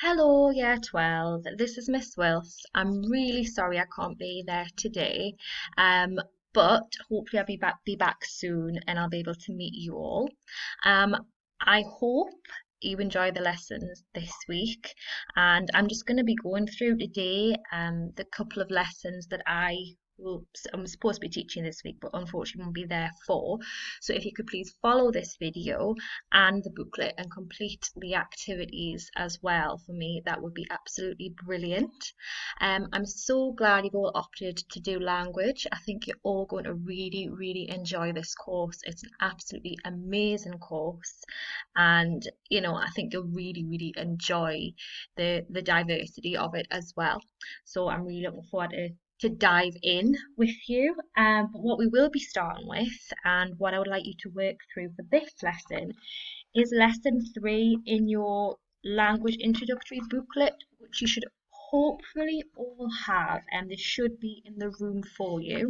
Hello, Year 12. This is Miss Wills. I'm really sorry I can't be there today, um, but hopefully I'll be back soon and I'll be able to meet you all. Um, I hope you enjoy the lessons this week, and I'm just going to be going through today the couple of lessons that I'm supposed to be teaching this week, but unfortunately won't be there for. So if you could please follow this video and the booklet and complete the activities as well for me, that would be absolutely brilliant. I'm so glad you've all opted to do language. I think you're all going to really, really enjoy this course. It's an absolutely amazing course, and I think you'll really, really enjoy the diversity of it as well. So I'm really looking forward to dive in with you. But what we will be starting with, and what I would like you to work through for this lesson, is lesson 3 in your language introductory booklet, which you should hopefully all have, and this should be in the room for you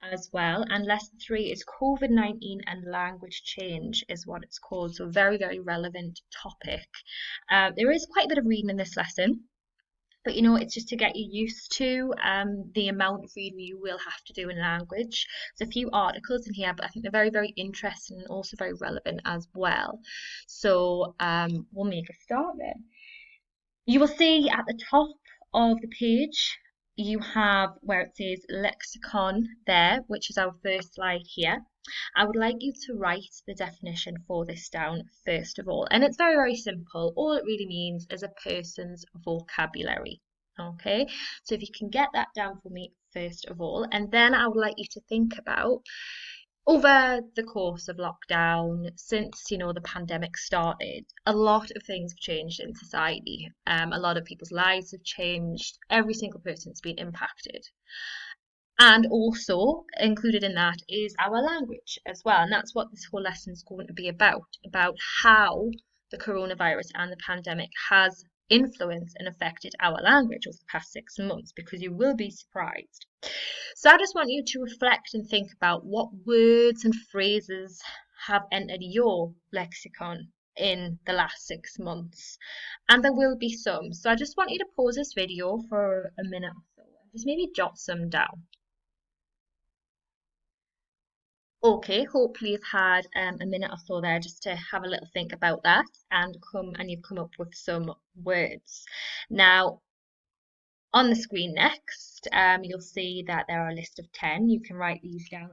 as well. And lesson 3 is COVID-19 and language change, is what it's called. So, very, very relevant topic. There is quite a bit of reading in this lesson. But it's just to get you used to the amount of reading you will have to do in language. There's a few articles in here, but I think they're very, very interesting and also very relevant as well. So we'll make a start then. You will see at the top of the page, you have where it says lexicon there, which is our first slide here. I would like you to write the definition for this down first of all. And it's very, very simple. All it really means is a person's vocabulary. Okay, so if you can get that down for me first of all, and then I would like you to think about over the course of lockdown, since the pandemic started, a lot of things have changed in society. A lot of people's lives have changed. Every single person's been impacted. And also included in that is our language as well. And that's what this whole lesson is going to be about how the coronavirus and the pandemic has influenced and affected our language over the past 6 months, because you will be surprised. So I just want you to reflect and think about what words and phrases have entered your lexicon in the last 6 months. And there will be some. So I just want you to pause this video for a minute or so and just maybe jot some down. Okay, hopefully you've had a minute or so there just to have a little think about that and you've come up with some words. Now, on the screen next, you'll see that there are a list of 10. You can write these down.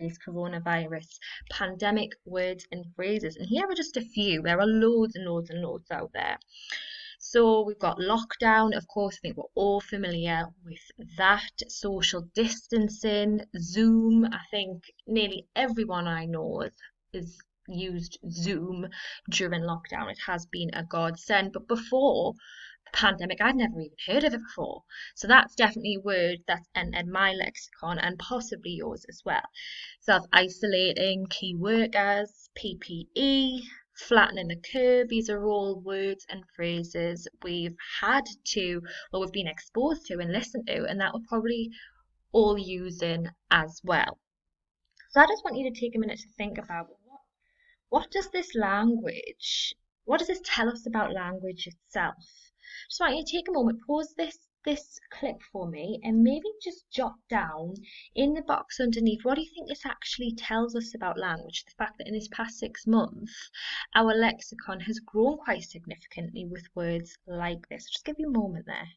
Is coronavirus pandemic words and phrases. And here are just a few. There are loads and loads and loads out there. So we've got lockdown, of course, I think we're all familiar with that. Social distancing, Zoom, I think nearly everyone I know has used Zoom during lockdown. It has been a godsend. But before the pandemic, I'd never even heard of it before. So that's definitely a word that's entered my lexicon and possibly yours as well. Self-isolating, key workers, PPE, flattening the curve. These are all words and phrases we've we've been exposed to and listened to, and that we're probably all using as well. So I just want you to take a minute to think about what does what does this tell us about language itself? Just want you to take a moment, pause this clip for me, and maybe just jot down in the box underneath, what do you think this actually tells us about language? The fact that in this past 6 months, our lexicon has grown quite significantly with words like this. Just give you a moment there.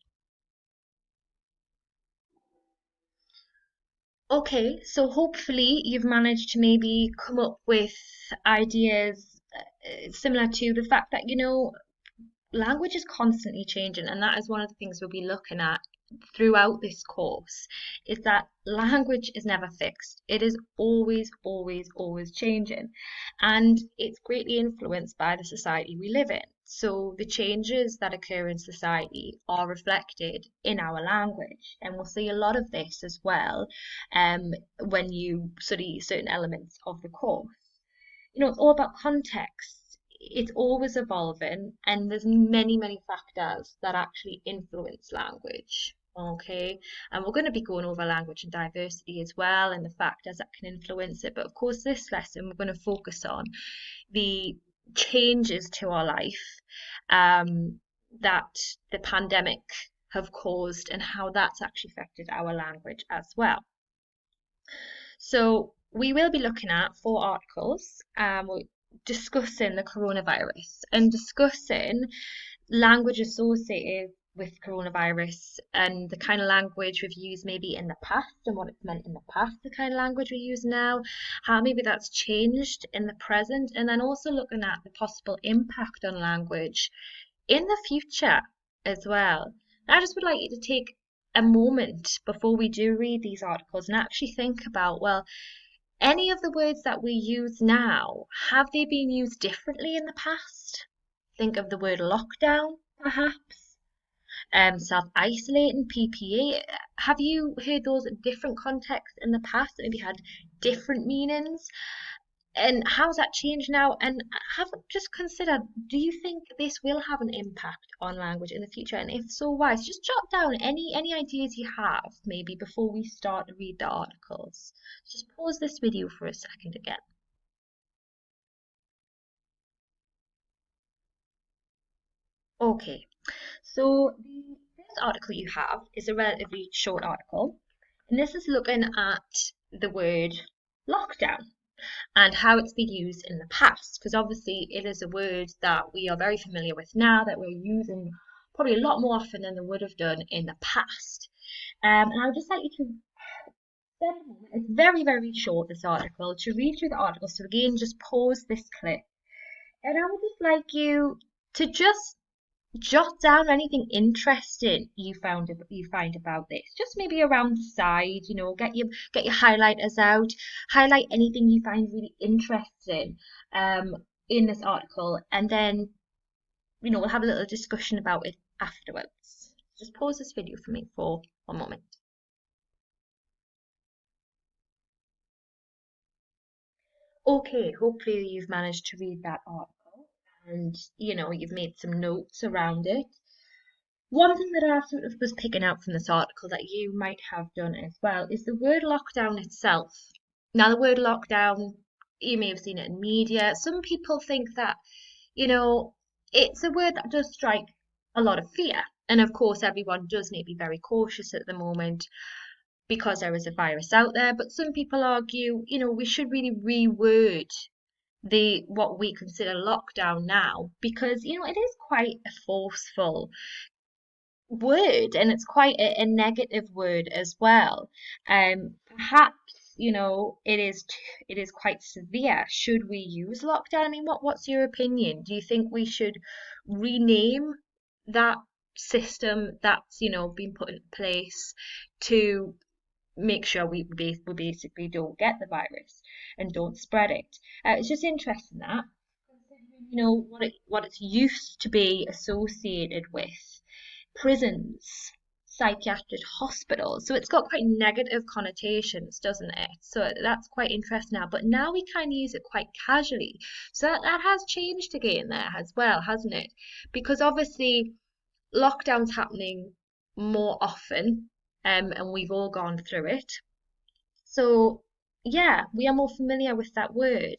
Okay, so hopefully you've managed to maybe come up with ideas similar to the fact that, language is constantly changing, and that is one of the things we'll be looking at throughout this course, is that language is never fixed. It is always, always, always changing, and it's greatly influenced by the society we live in. So the changes that occur in society are reflected in our language, and we'll see a lot of this as well when you study certain elements of the course. It's all about context. It's always evolving, and there's many, many factors that actually influence language. Okay, and we're going to be going over language and diversity as well, and the factors that can influence it. But of course, this lesson we're going to focus on the changes to our life um, that the pandemic have caused and how that's actually affected our language as well. So we will be looking at four articles, discussing the coronavirus and discussing language associated with coronavirus and the kind of language we've used maybe in the past and what it's meant in the past, the kind of language we use now, how maybe that's changed in the present, and then also looking at the possible impact on language in the future as well. I just would like you to take a moment before we do read these articles and actually think about, well, any of the words that we use now, have they been used differently in the past? Think of the word lockdown, perhaps. Self-isolating, PPE. Have you heard those in different contexts in the past that maybe had different meanings? And how's that changed now? And have just considered, do you think this will have an impact on language in the future? And if so, why? So just jot down any ideas you have maybe before we start to read the articles. Just pause this video for a second again. Okay, so the first article you have is a relatively short article, and this is looking at the word lockdown and how it's been used in the past, because obviously it is a word that we are very familiar with now, that we're using probably a lot more often than they would have done in the past. And I would just like you to spend a moment, it's very, very short, this article, to read through the article. So again, just pause this clip. And I would just like you to just jot down anything interesting you find about this. Just maybe around the side, get your highlighters out, highlight anything you find really interesting in this article, and then we'll have a little discussion about it afterwards. Just pause this video for me for one moment. Okay, hopefully you've managed to read that article and you've made some notes around it. One thing that I sort of was picking out from this article that you might have done as well is the word lockdown itself. Now, the word lockdown, you may have seen it in media. Some people think that, you know, it's a word that does strike a lot of fear. And of course, everyone does need to be very cautious at the moment because there is a virus out there. But some people argue, we should really reword the what we consider lockdown now because, it is quite a forceful word and it's quite a negative word as well. Perhaps, it is quite severe. Should we use lockdown? I mean, what's your opinion? Do you think we should rename that system that's, been put in place to make sure we basically don't get the virus and don't spread it? It's just interesting that, considering, what it's used to be associated with prisons, psychiatric hospitals. So it's got quite negative connotations, doesn't it? So that's quite interesting now. But now we kind of use it quite casually. So that has changed again there as well, hasn't it? Because obviously lockdown's happening more often, and we've all gone through it. So yeah, we are more familiar with that word.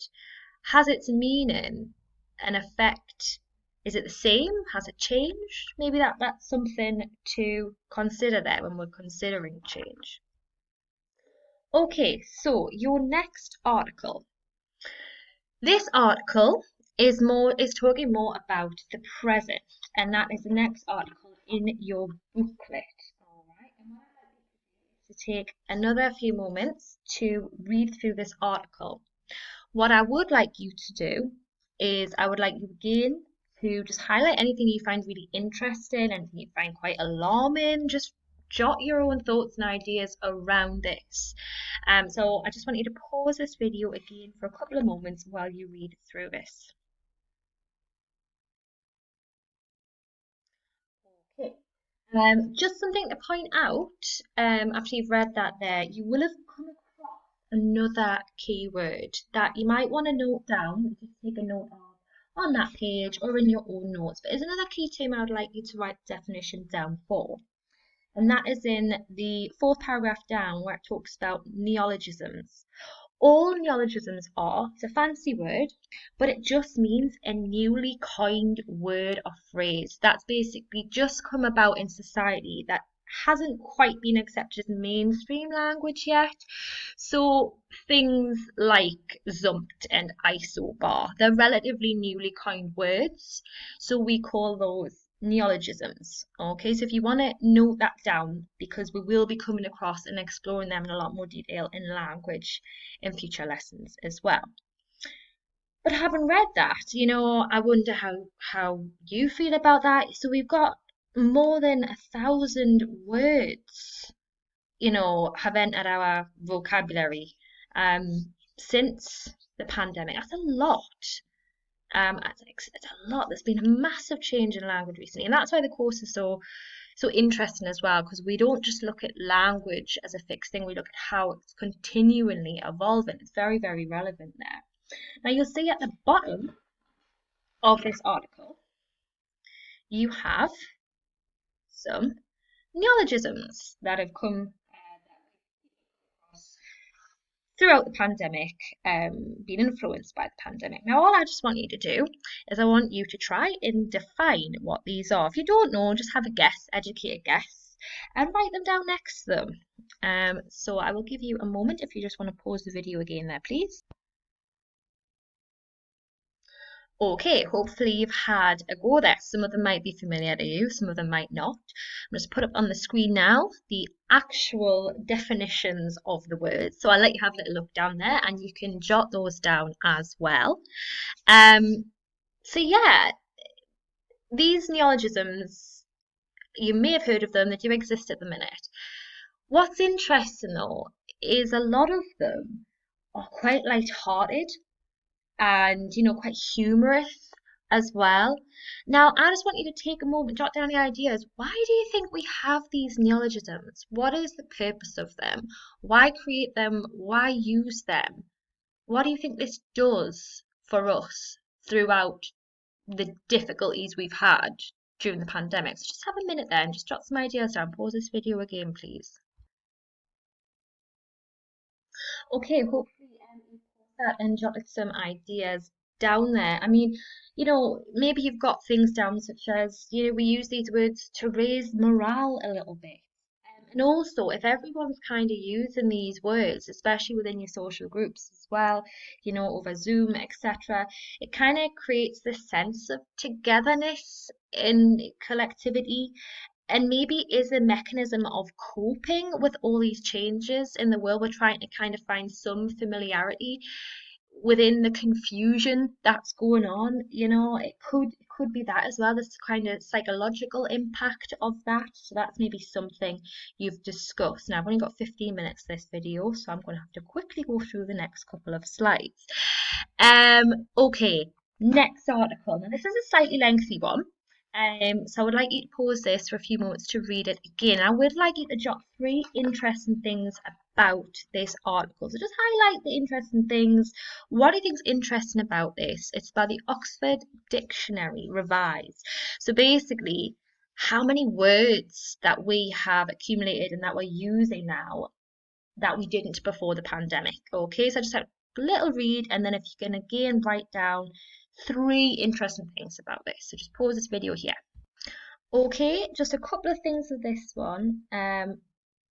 Has its meaning an effect? Is it the same? Has it changed? Maybe that's something to consider there when we're considering change. Okay, so your next article. This article is talking more about the present, and that is the next article in your booklet. All right, and what I'd like you to do is to take another few moments to read through this article. What I would like you to do is I would like you again to just highlight anything you find really interesting, anything you find quite alarming, just jot your own thoughts and ideas around this. So I just want you to pause this video again for a couple of moments while you read through this. Okay. Just something to point out, after you've read that there, you will have come across another keyword that you might want to note down, just take a note of on that page or in your own notes. But there's another key term I would like you to write the definition down for. And that is in the fourth paragraph down where it talks about neologisms All neologisms are, it's a fancy word, but it just means a newly coined word or phrase that's basically just come about in society that hasn't quite been accepted as mainstream language yet. So things like zumped and isobar, they're relatively newly coined words. So we call those neologisms. Okay, so if you want to note that down, because we will be coming across and exploring them in a lot more detail in language in future lessons as well. But having read that, I wonder how you feel about that. So we've got more than 1,000 words, have entered our vocabulary since the pandemic. That's a lot. It's a lot. There's been a massive change in language recently, and that's why the course is so interesting as well, because we don't just look at language as a fixed thing. We look at how it's continually evolving. It's very, very relevant there. Now you'll see at the bottom of this article, you have some neologisms that have come throughout the pandemic, being influenced by the pandemic. Now, all I just want you to do is I want you to try and define what these are. If you don't know, just have a guess, educated guess, and write them down next to them. So I will give you a moment if you just want to pause the video again there, please. Okay, hopefully you've had a go there. Some of them might be familiar to you, some of them might not. I'm just put up on the screen now the actual definitions of the words. So I'll let you have a little look down there and you can jot those down as well. So yeah, these neologisms, you may have heard of them, they do exist at the minute. What's interesting though is a lot of them are quite light-hearted and quite humorous as well. Now, I just want you to take a moment, jot down the ideas. Why do you think we have these neologisms? What is the purpose of them? Why create them? Why use them? What do you think this does for us throughout the difficulties we've had during the pandemic? So just have a minute there and just jot some ideas down. Pause this video again, please. Okay, hopefully you paused that and jotted some ideas down there. I mean, maybe you've got things down such as, we use these words to raise morale a little bit. And also, if everyone's kind of using these words, especially within your social groups as well, over Zoom, etc., it kind of creates this sense of togetherness and collectivity, and maybe is a mechanism of coping with all these changes in the world. We're trying to kind of find some familiarity within the confusion that's going on. It could be that as well, this kind of psychological impact of that. So that's maybe something you've discussed. Now I've only got 15 minutes for this video, so I'm going to have to quickly go through the next couple of slides. Okay, next article. Now this is a slightly lengthy one. So I would like you to pause this for a few moments to read it again. I would like you to jot 3 interesting things about this article. So just highlight the interesting things. What do you think is interesting about this? It's about the Oxford Dictionary Revised. So basically, how many words that we have accumulated and that we're using now that we didn't before the pandemic. Okay, so I just have a little read, and then if you can again write down 3 interesting things about this. So just pause this video here. Okay, just a couple of things with this one.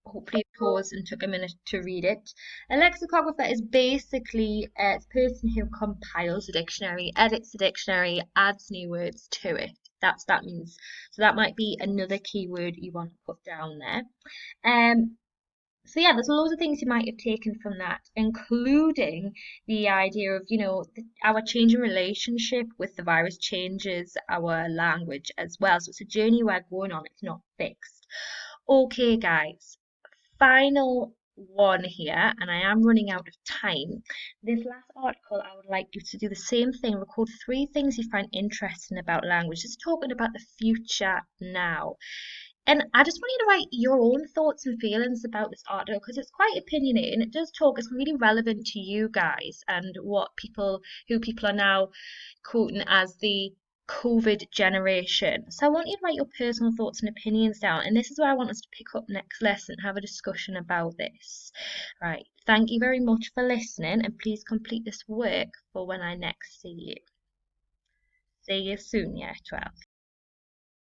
Hopefully you paused and took a minute to read it. A lexicographer is basically a person who compiles a dictionary, edits the dictionary, adds new words to it. That means. So that might be another keyword you want to put down there. So yeah, there's loads of things you might have taken from that, including the idea of, our changing relationship with the virus changes our language as well. So it's a journey we're going on, it's not fixed. Okay, guys, final one here, and I am running out of time. This last article, I would like you to do the same thing, record 3 things you find interesting about language, just talking about the future now. And I just want you to write your own thoughts and feelings about this article because it's quite opinionated and it does talk, it's really relevant to you guys and who people are now quoting as the COVID generation. So I want you to write your personal thoughts and opinions down, and this is where I want us to pick up next lesson, have a discussion about this. Right, thank you very much for listening, and please complete this work for when I next see you. See you soon, Year 12.